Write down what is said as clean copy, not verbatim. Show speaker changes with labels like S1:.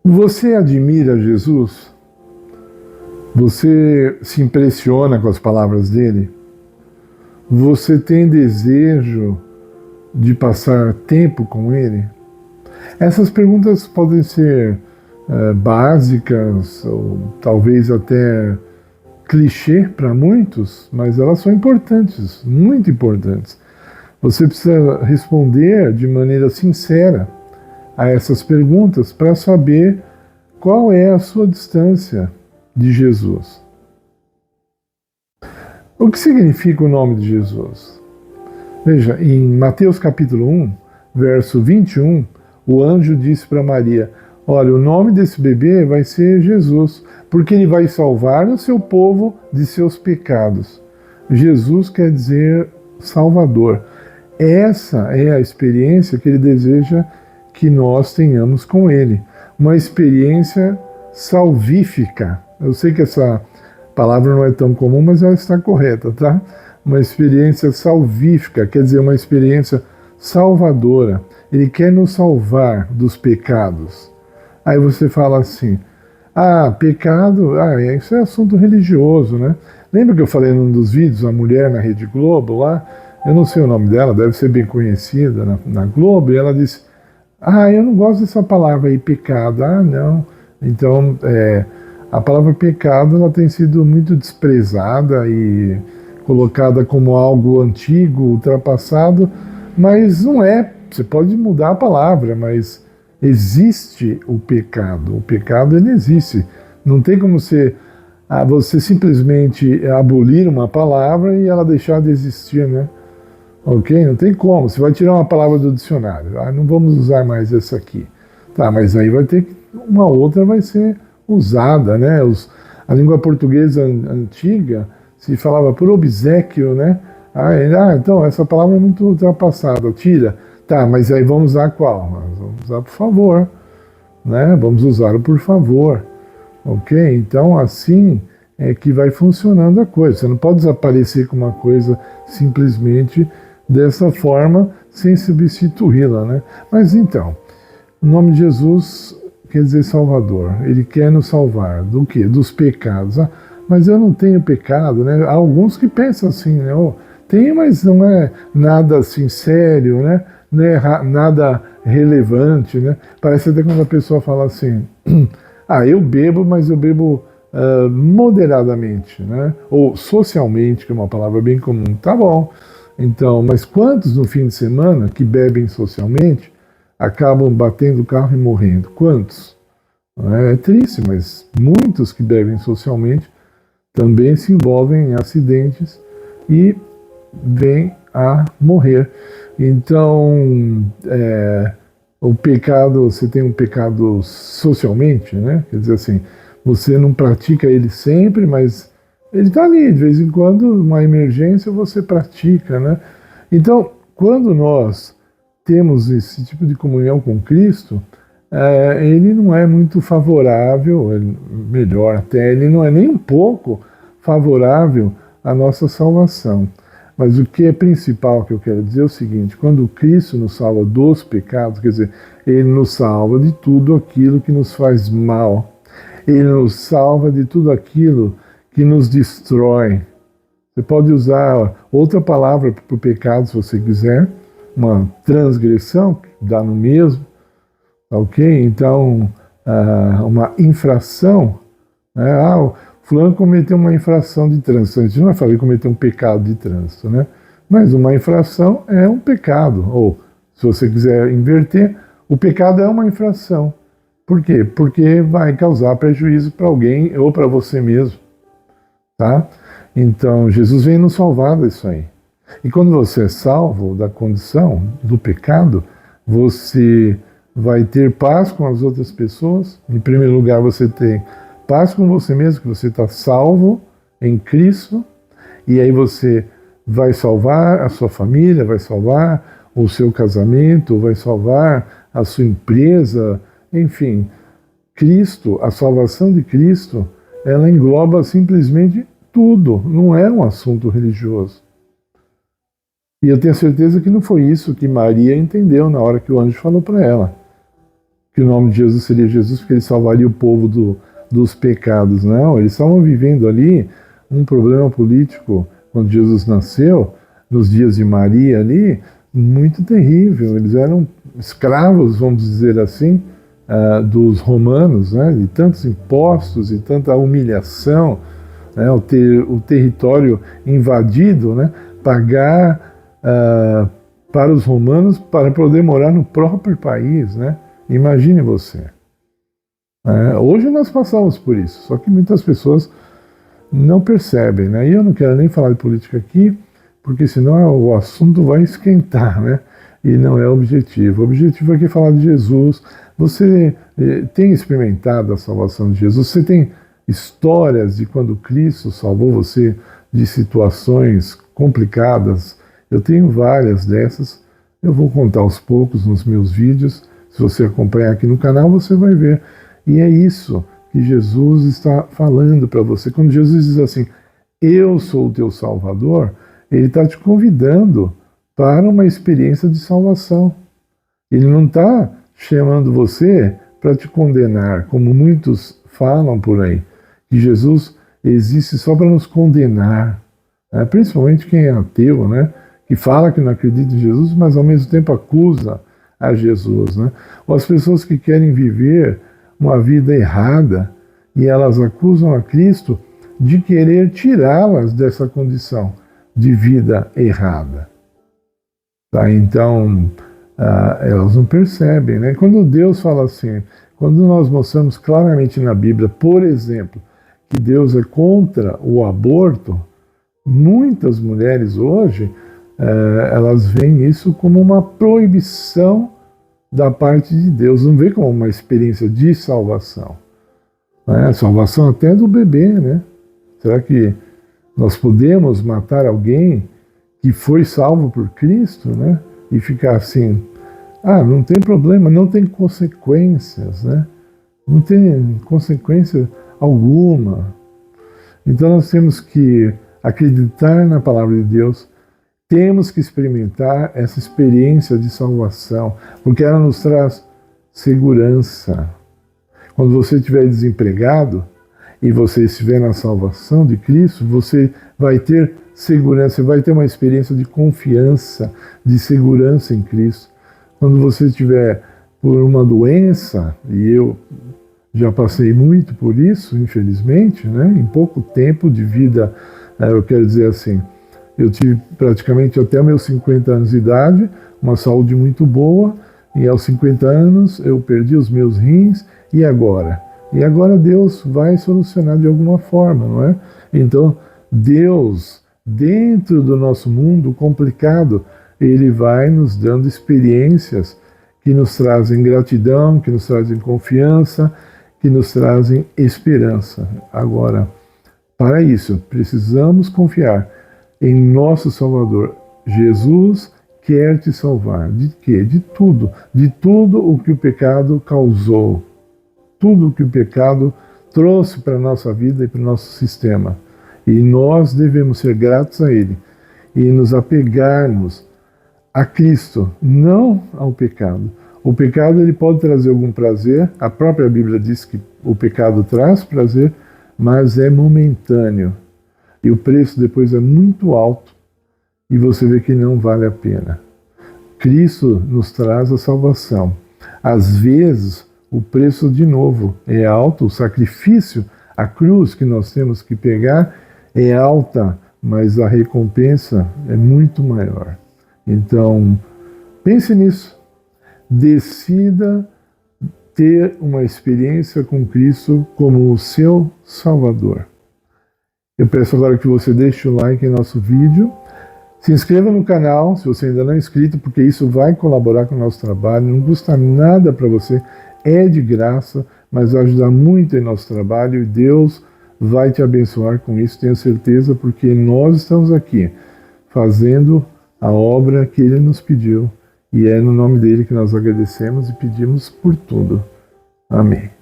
S1: Você admira Jesus? Você se impressiona com as palavras dele? Você tem desejo de passar tempo com ele? Essas perguntas podem ser básicas ou talvez até clichê para muitos, mas elas são importantes, muito importantes. Você precisa responder de maneira sincera a essas perguntas para saber qual é a sua distância de Jesus. O que significa o nome de Jesus? Veja, em Mateus capítulo 1, verso 21, o anjo disse para Maria: olha, o nome desse bebê vai ser Jesus, porque ele vai salvar o seu povo de seus pecados. Jesus quer dizer Salvador. Essa é a experiência que ele deseja que nós tenhamos com ele. Uma experiência salvífica. Eu sei que essa palavra não é tão comum, mas ela está correta, tá? Uma experiência salvífica, quer dizer, uma experiência salvadora. Ele quer nos salvar dos pecados. Aí você fala assim: pecado, isso é assunto religioso, né? Lembra que eu falei num dos vídeos, a mulher na Rede Globo lá? Eu não sei o nome dela, deve ser bem conhecida na Globo, e ela disse: eu não gosto dessa palavra aí, pecado. Não. Então, a palavra pecado, ela tem sido muito desprezada e colocada como algo antigo, ultrapassado, mas não é. Você pode mudar a palavra, mas existe o pecado. O pecado, ele existe. Não tem como você simplesmente abolir uma palavra e ela deixar de existir, né? Ok? Não tem como. Você vai tirar uma palavra do dicionário. Não vamos usar mais essa aqui. Tá, mas aí vai ter que, uma outra vai ser usada, né? A língua portuguesa antiga se falava por obséquio, né? Então essa palavra é muito ultrapassada. Tira. Tá, mas aí vamos usar qual? Vamos usar por favor, né? Vamos usar o por favor. Ok? Então assim é que vai funcionando a coisa. Você não pode desaparecer com uma coisa simplesmente dessa forma, sem substituí-la, né? Mas então, o nome de Jesus quer dizer Salvador. Ele quer nos salvar do quê? Dos pecados. Mas eu não tenho pecado, né? Há alguns que pensam assim, né? Tem, mas não é nada assim sério, né? Não é nada relevante, né? Parece até quando a pessoa fala assim: eu bebo, mas eu bebo moderadamente, né? Ou socialmente, que é uma palavra bem comum. Tá bom. Então, mas quantos no fim de semana que bebem socialmente acabam batendo o carro e morrendo? Quantos? É triste, mas muitos que bebem socialmente também se envolvem em acidentes e vêm a morrer. Então, o pecado, você tem um pecado socialmente, né? Quer dizer assim, você não pratica ele sempre, mas ele está ali, de vez em quando, uma emergência, você pratica, né? Então, quando nós temos esse tipo de comunhão com Cristo, ele não é muito favorável, melhor até, ele não é nem um pouco favorável à nossa salvação. Mas o que é principal que eu quero dizer é o seguinte: quando Cristo nos salva dos pecados, quer dizer, ele nos salva de tudo aquilo que nos faz mal, ele nos salva de tudo aquilo que nos destrói. Você pode usar outra palavra para o pecado se você quiser, uma transgressão, que dá no mesmo, ok? Então, uma infração, né? O fulano cometeu uma infração de trânsito. A gente não vai falar que cometeu um pecado de trânsito, né? Mas uma infração é um pecado. Ou, se você quiser inverter, o pecado é uma infração. Por quê? Porque vai causar prejuízo para alguém ou para você mesmo. Tá? Então, Jesus vem nos salvar disso aí. E quando você é salvo da condição do pecado, você vai ter paz com as outras pessoas. Em primeiro lugar, você tem paz com você mesmo, que você está salvo em Cristo. E aí você vai salvar a sua família, vai salvar o seu casamento, vai salvar a sua empresa. Enfim, Cristo, a salvação de Cristo, ela engloba simplesmente tudo, não é um assunto religioso. E eu tenho certeza que não foi isso que Maria entendeu na hora que o anjo falou para ela. que o nome de Jesus seria Jesus porque ele salvaria o povo dos pecados. Não, eles estavam vivendo ali um problema político quando Jesus nasceu, nos dias de Maria ali, muito terrível. Eles eram escravos, vamos dizer assim, dos romanos, né, de tantos impostos e tanta humilhação, né, o território invadido, né, pagar para os romanos para poder morar no próprio país, né? Imagine você. Hoje nós passamos por isso, só que muitas pessoas não percebem, né? E eu não quero nem falar de política aqui, porque senão o assunto vai esquentar, né? E não é o objetivo. O objetivo aqui é falar de Jesus. Você tem experimentado a salvação de Jesus? Você tem histórias de quando Cristo salvou você de situações complicadas? Eu tenho várias dessas. Eu vou contar aos poucos nos meus vídeos. Se você acompanhar aqui no canal, você vai ver. E é isso que Jesus está falando para você. Quando Jesus diz assim, eu sou o teu Salvador, ele está te convidando para uma experiência de salvação. Ele não está chamando você para te condenar, como muitos falam por aí, que Jesus existe só para nos condenar, né? Principalmente quem é ateu, né? Que fala que não acredita em Jesus, mas ao mesmo tempo acusa a Jesus, né? Ou as pessoas que querem viver uma vida errada e elas acusam a Cristo de querer tirá-las dessa condição de vida errada. Tá? Então, elas não percebem, né? Quando Deus fala assim, quando nós mostramos claramente na Bíblia, por exemplo, que Deus é contra o aborto, muitas mulheres hoje, elas veem isso como uma proibição da parte de Deus, não vê como uma experiência de salvação. Né? Salvação até do bebê, né? Será que nós podemos matar alguém que foi salvo por Cristo, né? E ficar assim, não tem problema, não tem consequências, né? Não tem consequência alguma. Então nós temos que acreditar na palavra de Deus, temos que experimentar essa experiência de salvação, porque ela nos traz segurança. Quando você estiver desempregado e você estiver na salvação de Cristo, você vai ter segurança, você vai ter uma experiência de confiança, de segurança em Cristo. Quando você estiver por uma doença, e eu já passei muito por isso, infelizmente, né? Em pouco tempo de vida, eu quero dizer assim, eu tive praticamente até meus 50 anos de idade, uma saúde muito boa, e aos 50 anos eu perdi os meus rins, e agora? E agora Deus vai solucionar de alguma forma, não é? Então, Deus, dentro do nosso mundo complicado, Ele vai nos dando experiências que nos trazem gratidão, que nos trazem confiança, que nos trazem esperança. Agora, para isso, precisamos confiar em nosso Salvador. Jesus quer te salvar. De quê? De tudo. De tudo o que o pecado causou. Tudo o que o pecado trouxe para a nossa vida e para o nosso sistema. E nós devemos ser gratos a Ele e nos apegarmos a Cristo, não ao pecado. O pecado ele pode trazer algum prazer, a própria Bíblia diz que o pecado traz prazer, mas é momentâneo. E o preço depois é muito alto e você vê que não vale a pena. Cristo nos traz a salvação. Às vezes, o preço de novo é alto, o sacrifício, a cruz que nós temos que pegar é alta, mas a recompensa é muito maior. Então, pense nisso. Decida ter uma experiência com Cristo como o seu Salvador. Eu peço agora que você deixe o like em nosso vídeo. Se inscreva no canal, se você ainda não é inscrito, porque isso vai colaborar com o nosso trabalho. Não custa nada para você, é de graça, mas vai ajudar muito em nosso trabalho e Deus vai te abençoar com isso, tenho certeza, porque nós estamos aqui fazendo a obra que Ele nos pediu e é no nome dele que nós agradecemos e pedimos por tudo. Amém.